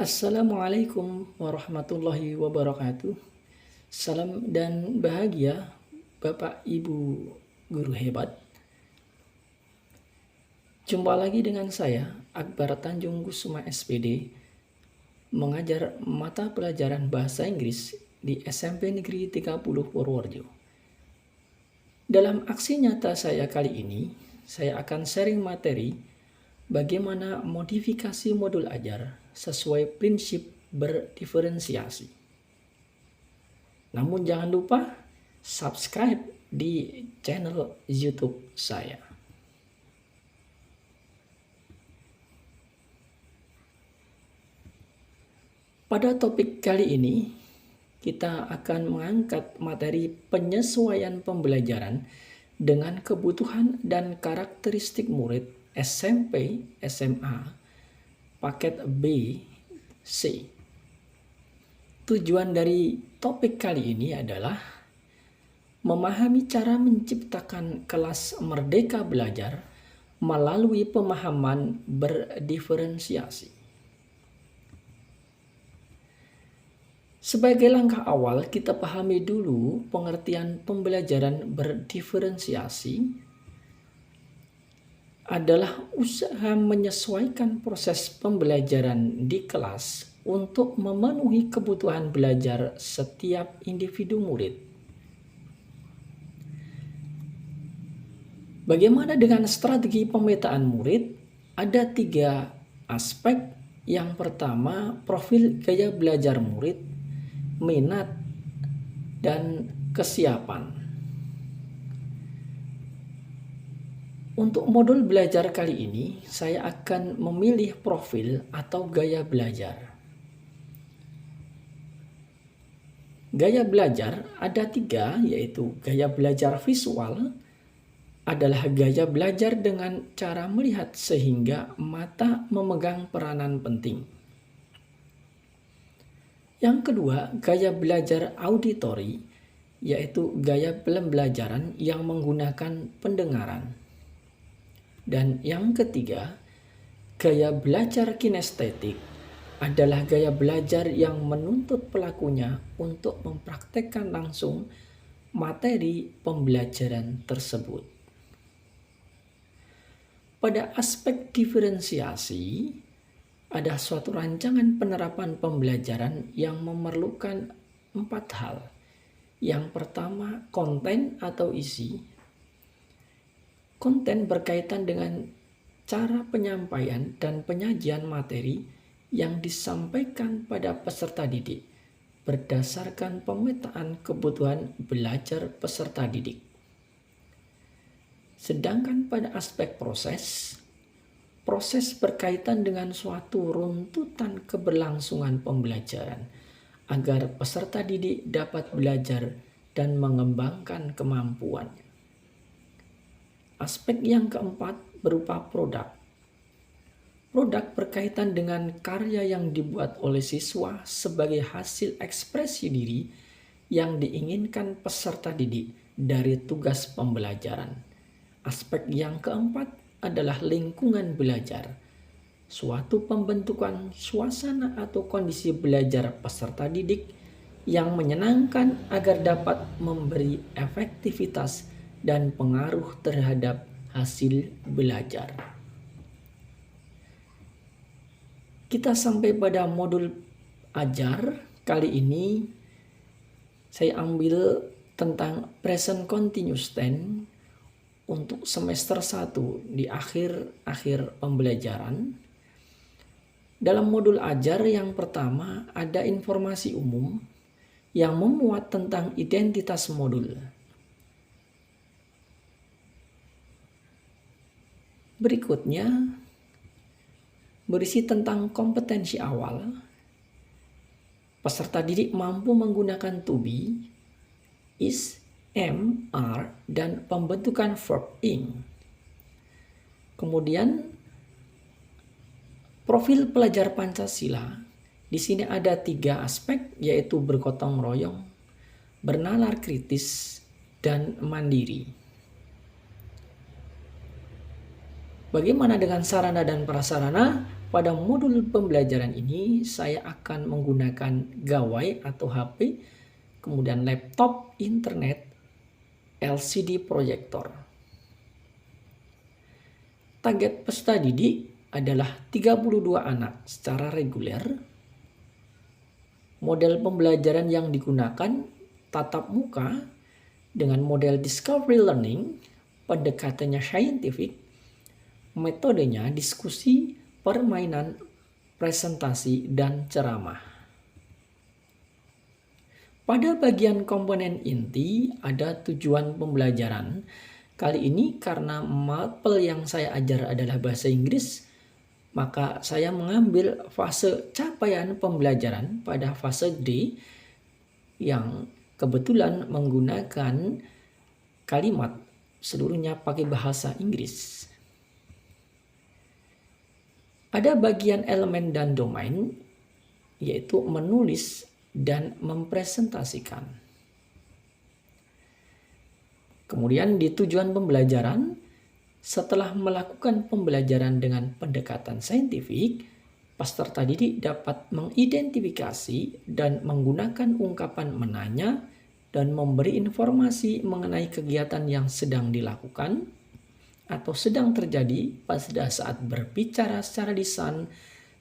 Assalamualaikum warahmatullahi wabarakatuh. Salam dan bahagia Bapak Ibu guru hebat. Jumpa lagi dengan saya Akbar Tanjung Kusuma SPD, mengajar mata pelajaran bahasa Inggris di SMP Negeri 30 Purworejo. Dalam aksi nyata saya kali ini, saya akan sharing materi bagaimana modifikasi modul ajar sesuai prinsip berdiferensiasi. Namun jangan lupa subscribe di channel YouTube saya. Pada topik kali ini, kita akan mengangkat materi penyesuaian pembelajaran dengan kebutuhan dan karakteristik murid SMP, SMA, paket B, C. Tujuan dari topik kali ini adalah memahami cara menciptakan kelas merdeka belajar melalui pemahaman berdiferensiasi. Sebagai langkah awal, kita pahami dulu pengertian pembelajaran berdiferensiasi adalah usaha menyesuaikan proses pembelajaran di kelas untuk memenuhi kebutuhan belajar setiap individu murid. Bagaimana dengan strategi pemetaan murid? Ada 3 aspek. Yang pertama, profil gaya belajar murid, minat, dan kesiapan. Untuk modul belajar kali ini, saya akan memilih profil atau gaya belajar. Gaya belajar ada 3, yaitu gaya belajar visual, adalah gaya belajar dengan cara melihat sehingga mata memegang peranan penting. Yang kedua, gaya belajar auditori, yaitu gaya pembelajaran yang menggunakan pendengaran. Dan yang ketiga, gaya belajar kinestetik adalah gaya belajar yang menuntut pelakunya untuk mempraktekkan langsung materi pembelajaran tersebut. Pada aspek diferensiasi, ada suatu rancangan penerapan pembelajaran yang memerlukan 4 hal. Yang pertama, konten atau isi. Konten berkaitan dengan cara penyampaian dan penyajian materi yang disampaikan pada peserta didik berdasarkan pemetaan kebutuhan belajar peserta didik. Sedangkan pada aspek proses berkaitan dengan suatu runtutan keberlangsungan pembelajaran agar peserta didik dapat belajar dan mengembangkan kemampuannya. Aspek yang keempat berupa produk. Produk berkaitan dengan karya yang dibuat oleh siswa sebagai hasil ekspresi diri yang diinginkan peserta didik dari tugas pembelajaran. Aspek yang keempat adalah lingkungan belajar, suatu pembentukan suasana atau kondisi belajar peserta didik yang menyenangkan agar dapat memberi efektivitas dan pengaruh terhadap hasil belajar. Kita sampai pada modul ajar. Kali ini saya ambil tentang present continuous tense untuk semester 1 di akhir pembelajaran. Dalam modul ajar yang pertama ada informasi umum yang memuat tentang identitas modul. Berikutnya berisi tentang kompetensi awal. Peserta didik mampu menggunakan to be, is, am, are, dan pembentukan verb ing. Kemudian profil pelajar Pancasila. Di sini ada 3 aspek, yaitu bergotong royong, bernalar kritis, dan mandiri. Bagaimana dengan sarana dan prasarana? Pada modul pembelajaran ini saya akan menggunakan gawai atau HP, kemudian laptop, internet, LCD proyektor. Target peserta didik adalah 32 anak secara reguler. Model pembelajaran yang digunakan tatap muka dengan model discovery learning, pendekatannya scientific, metodenya diskusi, permainan, presentasi, dan ceramah. Pada bagian komponen inti ada tujuan pembelajaran. Kali ini karena mapel yang saya ajar adalah bahasa Inggris, maka saya mengambil fase capaian pembelajaran pada fase D yang kebetulan menggunakan kalimat seluruhnya pakai bahasa Inggris. Ada bagian elemen dan domain, yaitu menulis dan mempresentasikan. Kemudian di tujuan pembelajaran, setelah melakukan pembelajaran dengan pendekatan saintifik, peserta didik dapat mengidentifikasi dan menggunakan ungkapan menanya dan memberi informasi mengenai kegiatan yang sedang dilakukan atau sedang terjadi pada saat berbicara secara lisan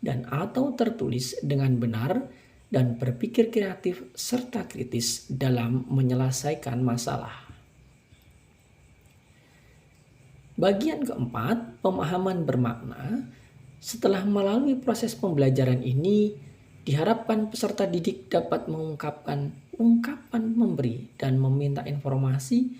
dan atau tertulis dengan benar dan berpikir kreatif serta kritis dalam menyelesaikan masalah. Bagian keempat, pemahaman bermakna. Setelah melalui proses pembelajaran ini, diharapkan peserta didik dapat mengungkapkan ungkapan memberi dan meminta informasi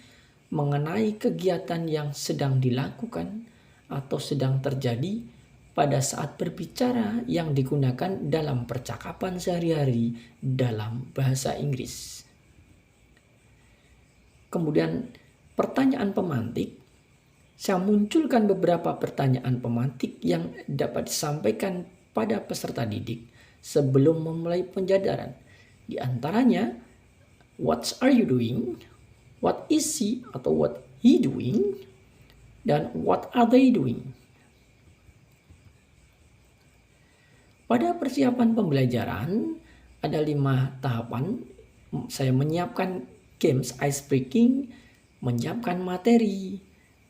mengenai kegiatan yang sedang dilakukan atau sedang terjadi pada saat berbicara yang digunakan dalam percakapan sehari-hari dalam bahasa Inggris. Kemudian pertanyaan pemantik. Saya munculkan beberapa pertanyaan pemantik yang dapat disampaikan pada peserta didik sebelum memulai penjadaran. Di antaranya, what are you doing? What is she atau what he doing? Dan what are they doing? Pada persiapan pembelajaran ada 5 tahapan. Saya menyiapkan games ice breaking, menyiapkan materi,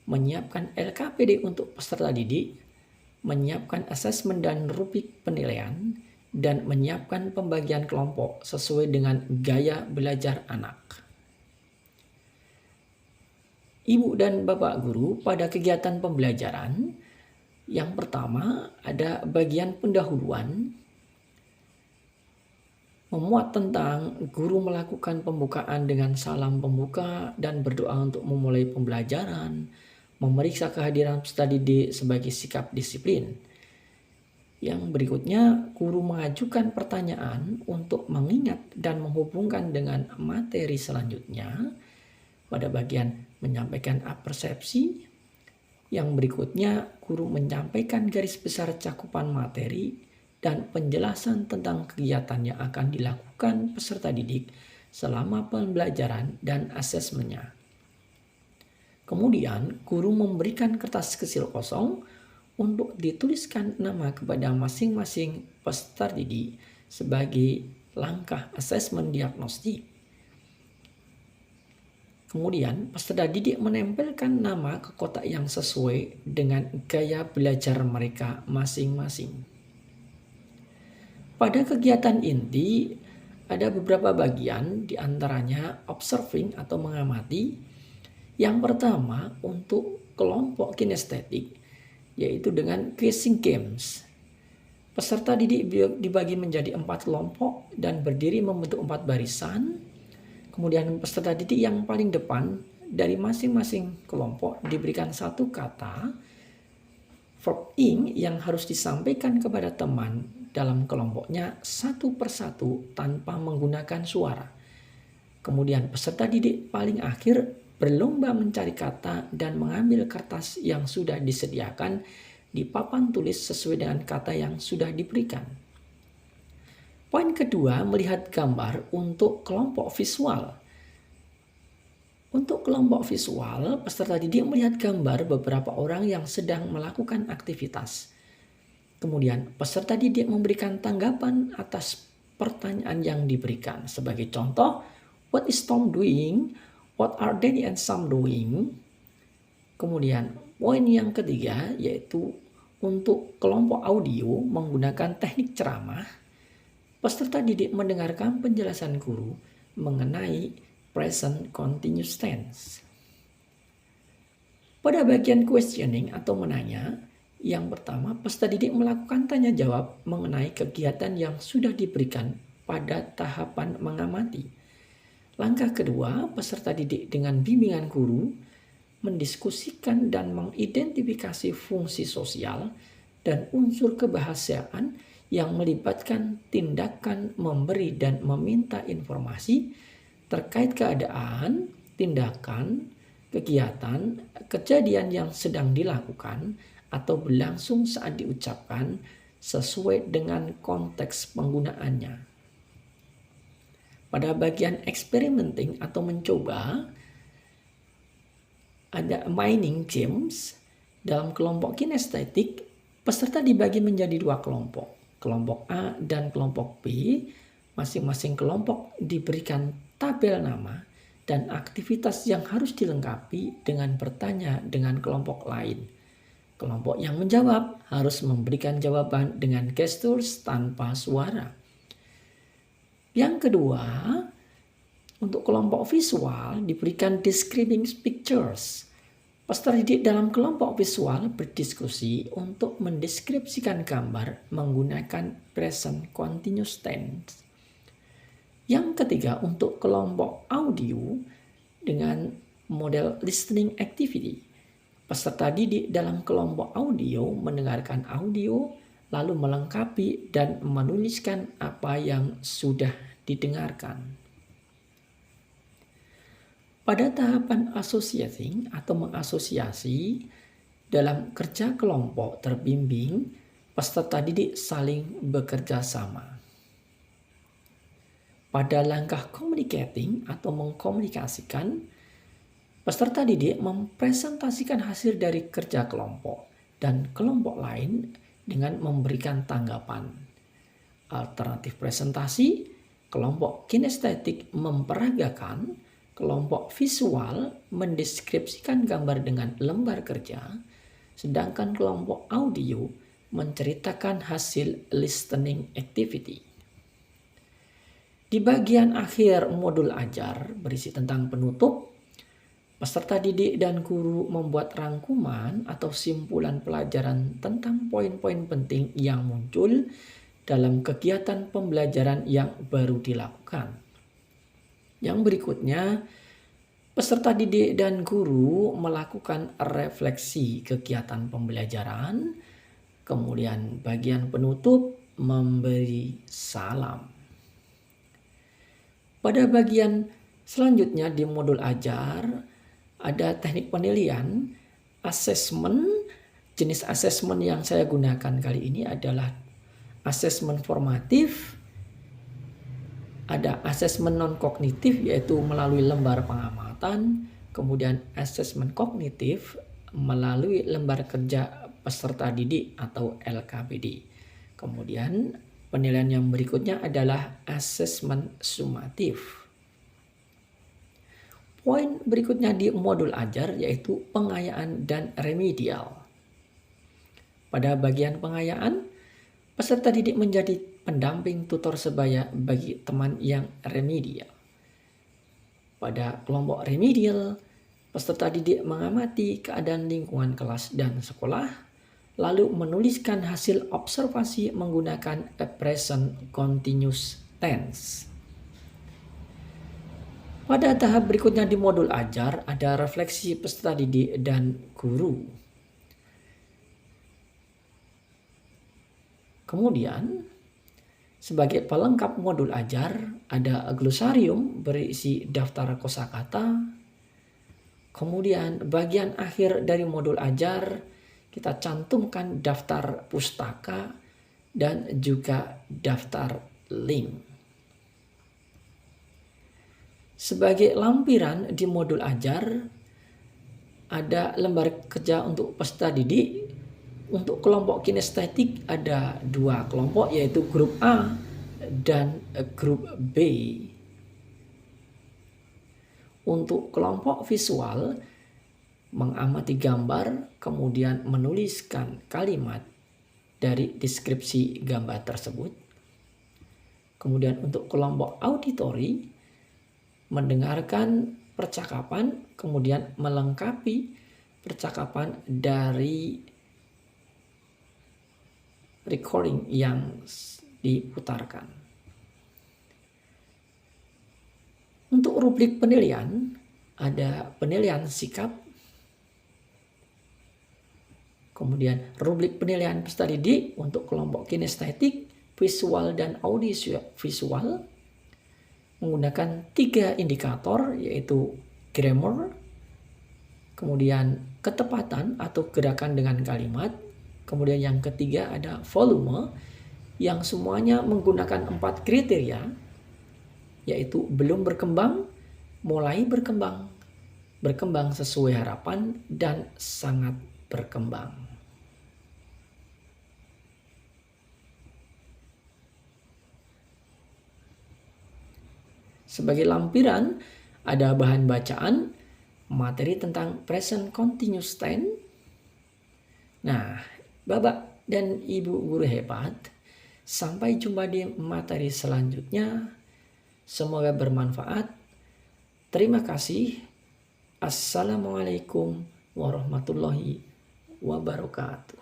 menyiapkan LKPD untuk peserta didik, menyiapkan asesmen dan rubrik penilaian, dan menyiapkan pembagian kelompok sesuai dengan gaya belajar anak. Ibu dan Bapak Guru pada kegiatan pembelajaran, yang pertama ada bagian pendahuluan, memuat tentang guru melakukan pembukaan dengan salam pembuka dan berdoa untuk memulai pembelajaran, memeriksa kehadiran peserta didik sebagai sikap disiplin. Yang berikutnya, guru mengajukan pertanyaan untuk mengingat dan menghubungkan dengan materi selanjutnya. Pada bagian menyampaikan persepsi, yang berikutnya guru menyampaikan garis besar cakupan materi dan penjelasan tentang kegiatan yang akan dilakukan peserta didik selama pembelajaran dan asesmennya. Kemudian guru memberikan kertas kecil kosong untuk dituliskan nama kepada masing-masing peserta didik sebagai langkah asesmen diagnostik. Kemudian peserta didik menempelkan nama ke kotak yang sesuai dengan gaya belajar mereka masing-masing. Pada kegiatan inti ada beberapa bagian, diantaranya observing atau mengamati. Yang pertama untuk kelompok kinestetik, yaitu dengan quizzing games. Peserta didik dibagi menjadi 4 kelompok dan berdiri membentuk 4 barisan. Kemudian peserta didik yang paling depan dari masing-masing kelompok diberikan 1 kata verb ing yang harus disampaikan kepada teman dalam kelompoknya 1 persatu tanpa menggunakan suara. Kemudian peserta didik paling akhir berlomba mencari kata dan mengambil kertas yang sudah disediakan di papan tulis sesuai dengan kata yang sudah diberikan. Poin kedua, melihat gambar untuk kelompok visual. Untuk kelompok visual, peserta didik melihat gambar beberapa orang yang sedang melakukan aktivitas. Kemudian peserta didik memberikan tanggapan atas pertanyaan yang diberikan. Sebagai contoh, what is Tom doing? What are Danny and Sam doing? Kemudian poin yang ketiga yaitu untuk kelompok audio menggunakan teknik ceramah. Peserta didik mendengarkan penjelasan guru mengenai present continuous tense. Pada bagian questioning atau menanya, yang pertama, peserta didik melakukan tanya jawab mengenai kegiatan yang sudah diberikan pada tahapan mengamati. Langkah kedua, peserta didik dengan bimbingan guru mendiskusikan dan mengidentifikasi fungsi sosial dan unsur kebahasaan yang melibatkan tindakan memberi dan meminta informasi terkait keadaan, tindakan, kegiatan, kejadian yang sedang dilakukan atau berlangsung saat diucapkan sesuai dengan konteks penggunaannya. Pada bagian experimenting atau mencoba, ada mining games. Dalam kelompok kinestetik, peserta dibagi menjadi dua kelompok. Kelompok A dan kelompok B, masing-masing kelompok diberikan tabel nama dan aktivitas yang harus dilengkapi dengan bertanya dengan kelompok lain. Kelompok yang menjawab harus memberikan jawaban dengan gestures tanpa suara. Yang kedua, untuk kelompok visual diberikan describing pictures. Peserta didik dalam kelompok visual berdiskusi untuk mendeskripsikan gambar menggunakan present continuous tense. Yang ketiga, untuk kelompok audio dengan model listening activity. Peserta didik dalam kelompok audio mendengarkan audio, lalu melengkapi dan menuliskan apa yang sudah didengarkan. Pada tahapan associating atau mengasosiasi, dalam kerja kelompok terbimbing, peserta didik saling bekerja sama. Pada langkah communicating atau mengkomunikasikan, peserta didik mempresentasikan hasil dari kerja kelompok dan kelompok lain dengan memberikan tanggapan. Alternatif presentasi, kelompok kinestetik memperagakan, kelompok visual mendeskripsikan gambar dengan lembar kerja, sedangkan kelompok audio menceritakan hasil listening activity. Di bagian akhir modul ajar berisi tentang penutup, peserta didik dan guru membuat rangkuman atau simpulan pelajaran tentang poin-poin penting yang muncul dalam kegiatan pembelajaran yang baru dilakukan. Yang berikutnya, peserta didik dan guru melakukan refleksi kegiatan pembelajaran, kemudian bagian penutup memberi salam. Pada bagian selanjutnya di modul ajar, ada teknik penilaian, assessment. Jenis assessment yang saya gunakan kali ini adalah assessment formatif, ada assessment non-kognitif yaitu melalui lembar pengamatan, kemudian assessment kognitif melalui lembar kerja peserta didik atau LKPD. Kemudian penilaian yang berikutnya adalah assessment sumatif. Poin berikutnya di modul ajar yaitu pengayaan dan remedial. Pada bagian pengayaan, peserta didik menjadi pendamping tutor sebaya bagi teman yang remedial. Pada kelompok remedial, peserta didik mengamati keadaan lingkungan kelas dan sekolah, lalu menuliskan hasil observasi menggunakan a present continuous tense. Pada tahap berikutnya di modul ajar ada refleksi peserta didik dan guru. Kemudian sebagai pelengkap modul ajar ada glosarium berisi daftar kosakata. Kemudian bagian akhir dari modul ajar kita cantumkan daftar pustaka dan juga daftar link. Sebagai lampiran di modul ajar ada lembar kerja untuk peserta didik Untuk kelompok kinestetik ada dua kelompok, yaitu grup A dan grup B. Untuk kelompok visual, mengamati gambar, kemudian menuliskan kalimat dari deskripsi gambar tersebut. Kemudian untuk kelompok auditory, mendengarkan percakapan, kemudian melengkapi percakapan dari recording yang diputarkan. Untuk rubrik penilaian, ada penilaian sikap, kemudian rubrik penilaian peserta didik untuk kelompok kinestetik, visual, dan audiovisual menggunakan 3 indikator, yaitu grammar, kemudian ketepatan atau gerakan dengan kalimat, kemudian yang ketiga ada volume, yang semuanya menggunakan 4 kriteria, yaitu belum berkembang, mulai berkembang, berkembang sesuai harapan, dan sangat berkembang. Sebagai lampiran ada bahan bacaan, materi tentang present continuous tense. Nah, Bapak dan Ibu guru hebat, sampai jumpa di materi selanjutnya. Semoga bermanfaat. Terima kasih. Assalamualaikum warahmatullahi wabarakatuh.